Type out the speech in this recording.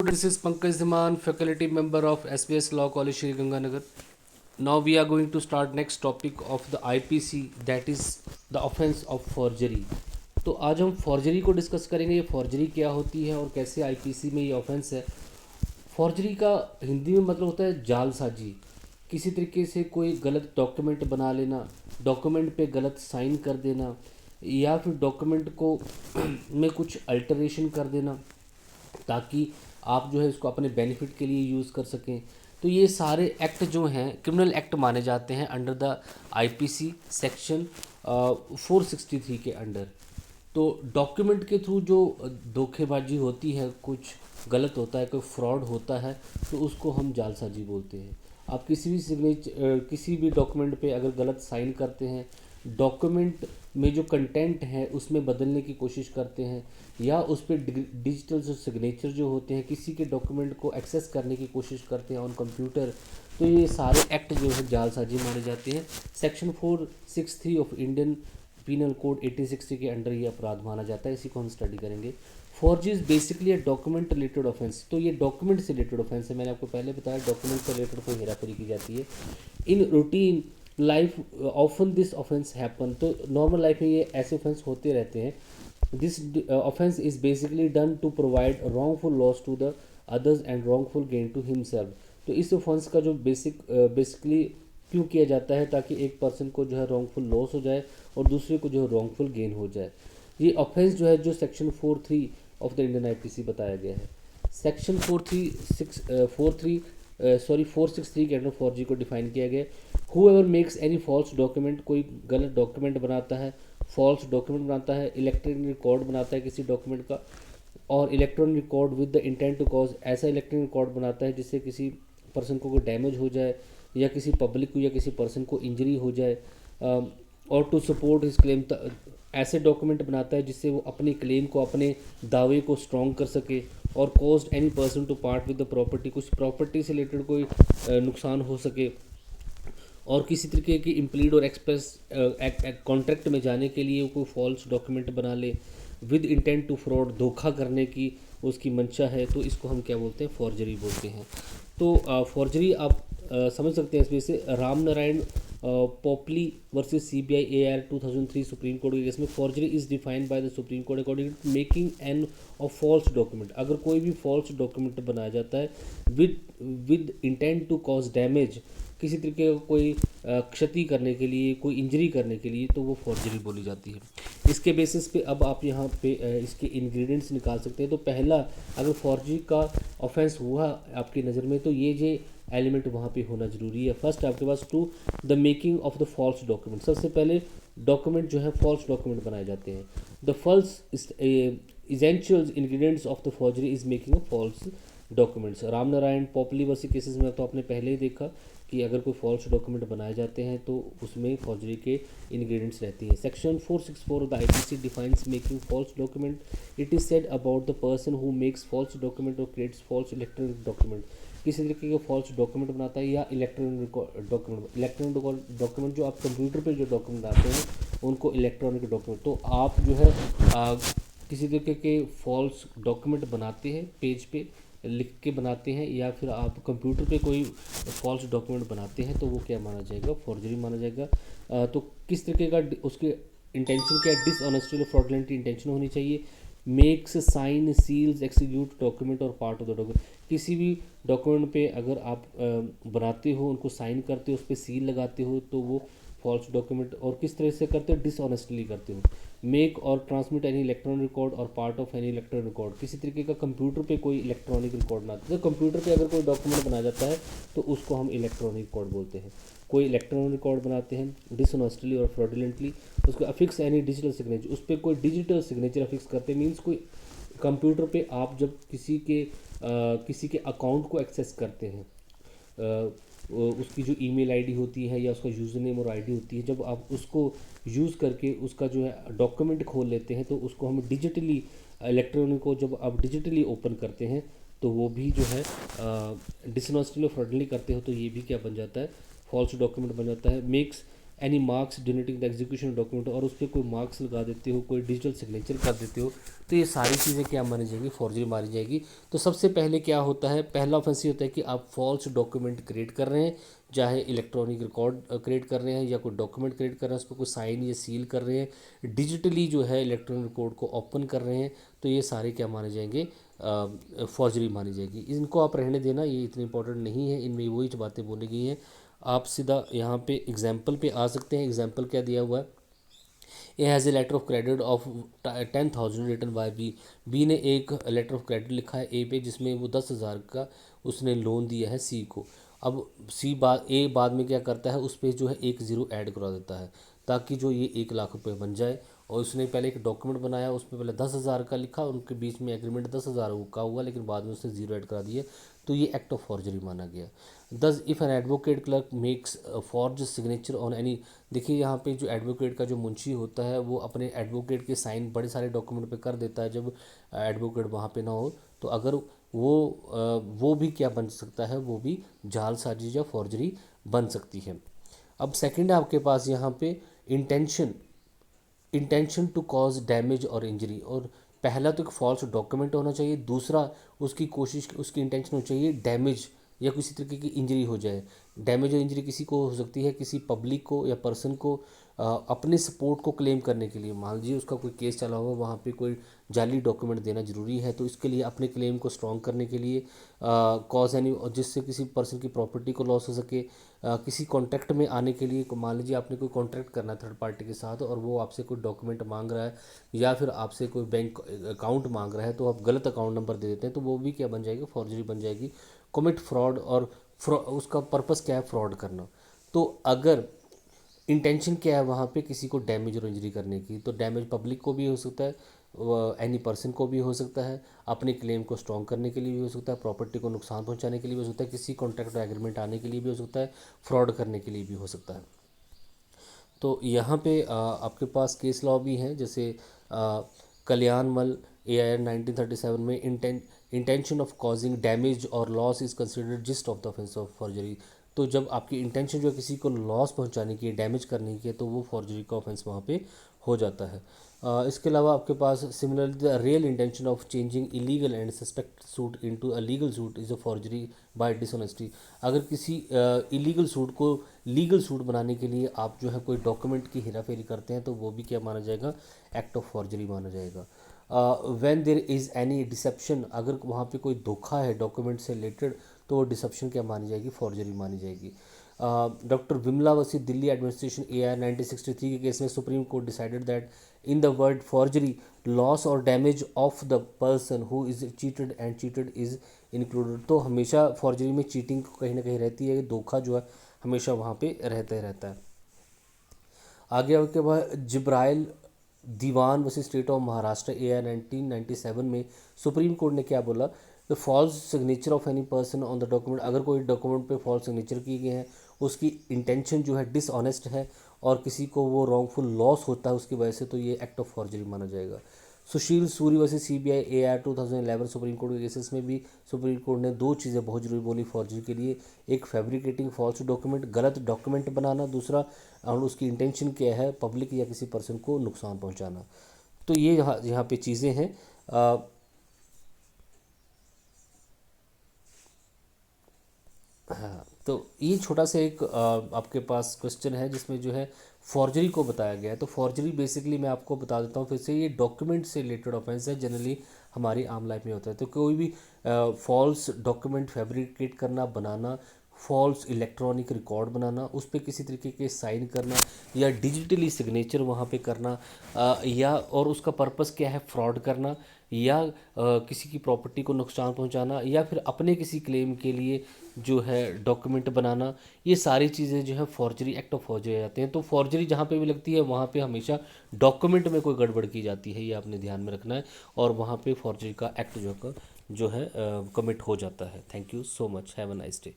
This is Pankaj Dhiman, faculty member of SBS Law College, Shri Ganganagar. Now we are going to start next topic of the IPC, that is the offense of forgery. तो आज हम forgery को discuss करेंगे। ये forgery क्या होती है और कैसे आईपीसी में ये ऑफेंस है। फॉर्जरी का हिंदी में मतलब होता है जालसाजी। किसी तरीके से कोई गलत डॉक्यूमेंट बना लेना, डॉक्यूमेंट पे गलत साइन कर देना, या फिर डॉक्यूमेंट को में कुछ अल्टरेशन कर देना ताकि आप जो है इसको अपने बेनिफिट के लिए यूज़ कर सकें। तो ये सारे एक्ट जो हैं क्रिमिनल एक्ट माने जाते हैं अंडर द आईपीसी सेक्शन 463 के अंडर। तो डॉक्यूमेंट के थ्रू जो धोखेबाजी होती है, कुछ गलत होता है, कोई फ्रॉड होता है, तो उसको हम जालसाजी बोलते हैं। आप किसी भी डॉक्यूमेंट पे अगर गलत साइन करते हैं, डॉक्यूमेंट में जो कंटेंट है उसमें बदलने की कोशिश करते हैं, या उस पर डिजिटल जो सिग्नेचर जो होते हैं, किसी के डॉक्यूमेंट को एक्सेस करने की कोशिश करते हैं ऑन कंप्यूटर, तो ये सारे एक्ट जो है जालसाजी माने जाते हैं। Section 463 of Indian penal code 1860 के अंडर ये अपराध माना जाता है। इसी को हम स्टडी करेंगे। Forgery is basically a document related offence. तो ये डॉक्यूमेंट से रिलेटेड ऑफेंस है। मैंने आपको पहले बताया डॉक्यूमेंट से रिलेटेड कोई हेराफेरी की जाती है। In routine life often this offence happen. तो नॉर्मल लाइफ में ये ऐसे ऑफेंस होते रहते हैं। This offence is basically done to provide wrongful loss to the others and wrongful gain to himself. तो इस ऑफेंस का जो बेसिकली क्यों किया जाता है, ताकि एक पर्सन को जो है रॉन्गफुल लॉस हो जाए और दूसरे को जो है रॉन्गफुल गेन हो जाए। ये ऑफेंस जो है जो section 43 of the Indian IPC बताया गया है। सेक्शन 463 के अंडर फॉर्जी को डिफाइन किया गया। Whoever makes any false document, कोई गलत डॉक्यूमेंट बनाता है, फॉल्स डॉक्यूमेंट बनाता है, इलेक्ट्रॉनिक रिकॉर्ड बनाता है किसी डॉक्यूमेंट का, और electronic record with the intent to cause, ऐसा इलेक्ट्रॉनिक रिकॉर्ड बनाता है जिससे किसी पर्सन को कोई डैमेज हो जाए, या किसी पब्लिक को या किसी पर्सन को इंजरी हो जाए, और टू सपोर्ट हिज क्लेम, ऐसे डॉक्यूमेंट बनाता है जिससे वो अपने क्लेम को, अपने दावे को स्ट्रॉन्ग कर सके, और caused any person to part with the property, कुछ प्रॉपर्टी से रिलेटेड कोई नुकसान हो सके, और किसी तरीके की इम्प्लीड और एक्सप्रेस कॉन्ट्रैक्ट में जाने के लिए कोई फॉल्स डॉक्यूमेंट बना ले विद इंटेंट टू फ्रॉड, धोखा करने की उसकी मंशा है, तो इसको हम क्या बोलते हैं, फॉर्जरी बोलते हैं। तो फॉर्जरी आप समझ सकते हैं इसमें से। Ram Narayan Popli versus CBI AR 2003 Supreme Court के केस में forgery is defined by the Supreme Court according to making an of false document. अगर कोई भी फॉल्स डॉक्यूमेंट बनाया जाता है with intent to cause damage, किसी तरीके का कोई क्षति करने के लिए, कोई इंजरी करने के लिए, तो वो फॉर्जरी बोली जाती है। इसके बेसिस पे अब आप यहाँ पे इसके इंग्रेडिएंट्स निकाल सकते हैं। तो पहला, अगर फॉर्जरी का ऑफेंस हुआ आपकी नज़र में, तो ये एलिमेंट वहाँ पे होना जरूरी है। फर्स्ट आपके पास to the making of the false document. सबसे पहले डॉक्यूमेंट जो है फॉल्स डॉक्यूमेंट बनाए जाते हैं। The false essential ingredients of the forgery is making a false documents. Ram Narayan popular versus cases में तो आपने पहले ही देखा कि अगर कोई फॉल्स डॉक्यूमेंट बनाए जाते हैं तो उसमें फॉर्जरी के इंग्रेडिएंट्स रहती हैं। Section 464 of the IPC defines making false document. It is said about the person who makes false document और क्रिएट्स फॉल्स इलेक्ट्रॉनिक डॉक्यूमेंट। किसी तरीके का फॉल्स डॉक्यूमेंट बनाता है या इलेक्ट्रॉनिक डॉक्यूमेंट जो आप कंप्यूटर पे जो डॉक्यूमेंट बनाते हैं उनको इलेक्ट्रॉनिक डॉक्यूमेंट। तो आप जो है किसी तरीके के फॉल्स डॉक्यूमेंट बनाते हैं, पेज पे लिख के बनाते हैं, या फिर आप कंप्यूटर पे कोई फॉल्स डॉक्यूमेंट बनाते हैं, तो वो क्या माना जाएगा, फॉर्जरी माना जाएगा। तो किस तरीके का उसके इंटेंशन क्या है, डिसऑनेस्टी और फ्रॉडलेंट इंटेंशन होनी चाहिए। Makes sign seals execute document और पार्ट ऑफ द डॉक्यूमेंट। किसी भी डॉक्यूमेंट पे अगर आप बनाते हो, उनको साइन करते हो, उस पर सील लगाते हो, तो वो फॉल्स डॉक्यूमेंट। और किस तरह से करते हो, डिसऑनेस्टली करते हो। मेक और ट्रांसमिट एनी इलेक्ट्रॉनिक रिकॉर्ड और part of any electronic record. किसी तरीके का कंप्यूटर पे कोई इलेक्ट्रॉनिक रिकॉर्ड बनाते हैं, तो कंप्यूटर पे अगर कोई डॉक्यूमेंट बनाया जाता है तो उसको हम इलेक्ट्रॉनिक रिकॉर्ड बोलते हैं। कोई इलेक्ट्रॉनिक रिकॉर्ड बनाते हैं डिसऑनेस्टली और फ्रॉडुलेंटली, उसको अफिक्स एनी डिजिटल सिग्नेचर, उस पर कोई डिजिटल सिग्नेचर अफिक्स करते हैं। मीन्स कोई कंप्यूटर पे आप जब किसी के अकाउंट को एक्सेस करते हैं, उसकी जो ईमेल आईडी होती है या उसका यूज़र नेम और आईडी होती है, जब आप उसको यूज़ करके उसका जो है डॉक्यूमेंट खोल लेते हैं, तो उसको हम डिजिटली इलेक्ट्रॉनिक को जब आप डिजिटली ओपन करते हैं तो वो भी जो है डिसऑनेस्टली और फ्रॉडली करते हो, तो ये भी क्या बन जाता है, फॉल्स डॉक्यूमेंट बन जाता है। Makes any marks denoting the execution document, और उस पर कोई मार्क्स लगा देते हो, कोई डिजिटल सिग्नेचर कर देते हो, तो ये सारी चीज़ें क्या मानी जाएगी, फॉर्जरी मानी जाएगी। तो सबसे पहले क्या होता है, पहला ऑफेंस ये होता है कि आप फॉल्स डॉक्यूमेंट क्रिएट कर रहे हैं, चाहे इलेक्ट्रॉनिक रिकॉर्ड क्रिएट कर रहे हैं या कोई डॉक्यूमेंट क्रिएट कर रहे हैं, उस पर कोई साइन या सील कर रहे हैं, डिजिटली जो है इलेक्ट्रॉनिक रिकॉर्ड को ओपन कर रहे हैं, तो ये सारे क्या माने जाएंगे, फॉर्जरी मानी जाएगी। इनको आप रहने देना, ये इतनी इंपॉर्टेंट नहीं है, इनमें वही बातें बोली गई हैं। आप सीधा यहाँ पे एग्जाम्पल पे आ सकते हैं। एग्जाम्पल क्या दिया हुआ है, A has a letter of credit of 10,000 written by B, B ने एक लेटर ऑफ क्रेडिट लिखा है ए पे, जिसमें वो 10,000 का उसने लोन दिया है सी को। अब सी बाद ए बाद में क्या करता है, उस पर जो है एक ज़ीरो ऐड करा देता है ताकि जो ये 1 लाख रुपए बन जाए। और उसने पहले एक डॉक्यूमेंट बनाया, उसमें पहले 10,000 का लिखा, उनके बीच में एग्रीमेंट 10,000 का हुआ, लेकिन बाद में उसने ज़ीरो ऐड करा दिया, तो ये एक्ट ऑफ फॉर्जरी माना गया। दस if an advocate clerk makes forge signature on any, देखिए यहाँ पे जो एडवोकेट का जो मुंशी होता है वो अपने एडवोकेट के साइन बड़े सारे डॉक्यूमेंट पे कर देता है जब एडवोकेट वहाँ पे ना हो, तो अगर वो भी क्या बन सकता है, वो भी जालसाजी या फॉर्जरी बन सकती है। अब सेकंड है आपके पास यहाँ पे इंटेंशन टू कॉज डैमेज और इंजरी, और पहला तो एक फॉल्स डॉक्यूमेंट होना चाहिए, दूसरा उसकी कोशिश, उसकी इंटेंशन होनी चाहिए डैमेज या किसी तरीके की इंजरी हो जाए। डैमेज और इंजरी किसी को हो सकती है, किसी पब्लिक को या पर्सन को अपने सपोर्ट को क्लेम करने के लिए, मान लीजिए उसका कोई केस चला हुआ, वहाँ पे कोई जाली डॉक्यूमेंट देना जरूरी है, तो इसके लिए अपने क्लेम को स्ट्रॉन्ग करने के लिए कॉज एनी, जिससे किसी पर्सन की प्रॉपर्टी को लॉस हो सके, किसी कॉन्ट्रैक्ट में आने के लिए, मान लीजिए आपने कोई कॉन्ट्रैक्ट करना है थर्ड पार्टी के साथ और वो आपसे कोई डॉक्यूमेंट मांग रहा है या फिर आपसे कोई बैंक अकाउंट मांग रहा है, तो आप गलत अकाउंट नंबर दे देते हैं, तो वो भी क्या बन जाएगी, फॉर्जरी बन जाएगी। कमिट फ्रॉड, और उसका पर्पस क्या है, फ्रॉड करना। तो अगर इंटेंशन क्या है वहाँ पे किसी को डैमेज और इंजरी करने की, तो डैमेज पब्लिक को भी हो सकता है, एनी पर्सन को भी हो सकता है, अपने क्लेम को स्ट्रॉन्ग करने के लिए भी हो सकता है, प्रॉपर्टी को नुकसान पहुंचाने के लिए भी हो सकता है, किसी कॉन्ट्रैक्ट एग्रीमेंट आने के लिए भी हो सकता है, फ्रॉड करने के लिए भी हो सकता है। तो यहाँ पे आपके पास केस लॉ भी हैं, जैसे कल्याणमल AIR 1937 में इंटेंशन ऑफ कॉजिंग डैमेज और loss is considered gist of the offence of forgery. तो जब आपकी इंटेंशन जो है किसी को लॉस पहुंचाने की है, डैमेज करने की है, तो वो फॉर्जरी का ऑफेंस वहाँ पे हो जाता है। इसके अलावा आपके पास similarly the real intention of changing illegal and suspect suit into a legal suit is a forgery by dishonesty. अगर किसी इलीगल सूट को लीगल सूट बनाने के लिए आप जो है कोई डॉक्यूमेंट की हेराफेरी करते हैं, तो वो भी क्या माना जाएगा, एक्ट ऑफ फॉर्जरी माना जाएगा। When there is any deception, अगर वहाँ पे कोई धोखा है डॉक्यूमेंट से रिलेटेड, तो वो डिसेप्शन क्या मानी जाएगी, फॉर्जरी मानी जाएगी। डॉक्टर विमला वसी दिल्ली एडमिनिस्ट्रेशन AIR 1963 के केस में Supreme Court decided that in the word forgery loss और damage of the person who is cheated and cheated is included. तो हमेशा फॉर्जरी में चीटिंग कहीं ना कहीं रहती है, धोखा जो है हमेशा वहाँ पे रहता ही रहता है। आगे उसके बाद Jibrail Diwan versus state of Maharashtra AIR 1997 में सुप्रीम कोर्ट ने क्या बोला, the false signature of any person on the document, अगर कोई डॉक्यूमेंट पे फॉल्स सिग्नेचर किए गए हैं, उसकी इंटेंशन जो है डिसऑनेस्ट है और किसी को वो रॉन्गफुल लॉस होता है उसकी वजह से, तो ये एक्ट ऑफ फॉर्जरी माना जाएगा। Sushil Suri versus CBI AIR 2011 Supreme Court के केसेस में भी सुप्रीम कोर्ट ने दो चीज़ें बहुत जरूरी बोली फॉर्जरी के लिए, एक फैब्रिकेटिंग फॉल्स डॉक्यूमेंट, गलत डॉक्यूमेंट बनाना, दूसरा और उसकी इंटेंशन क्या है, पब्लिक या किसी पर्सन को नुकसान पहुंचाना। तो ये यहाँ पे चीज़ें हैं। हाँ, तो ये छोटा सा एक आपके पास क्वेश्चन है जिसमें जो है फॉर्जरी को बताया गया है। तो फॉर्जरी बेसिकली मैं आपको बता देता हूँ फिर से, ये डॉक्यूमेंट से रिलेटेड ऑफेंस है, जनरली हमारी आम लाइफ में होता है। तो कोई भी फॉल्स डॉक्यूमेंट फैब्रिकेट करना, बनाना, फॉल्स इलेक्ट्रॉनिक रिकॉर्ड बनाना, उस पर किसी तरीके के साइन करना या डिजिटली सिग्नेचर वहाँ पे करना, या और उसका पर्पस क्या है, फ्रॉड करना या किसी की प्रॉपर्टी को नुकसान पहुंचाना या फिर अपने किसी क्लेम के लिए जो है डॉक्यूमेंट बनाना, ये सारी चीज़ें जो है फॉर्जरी, एक्ट ऑफ फॉर्जरी आ जाते हैं। तो फॉर्जरी जहाँ पे भी लगती है वहाँ पे हमेशा डॉक्यूमेंट में कोई गड़बड़ की जाती है, ये आपने ध्यान में रखना है, और वहाँ पे फॉर्जरी का एक्ट जो है कमिट हो जाता है। Thank you so much, have a nice day.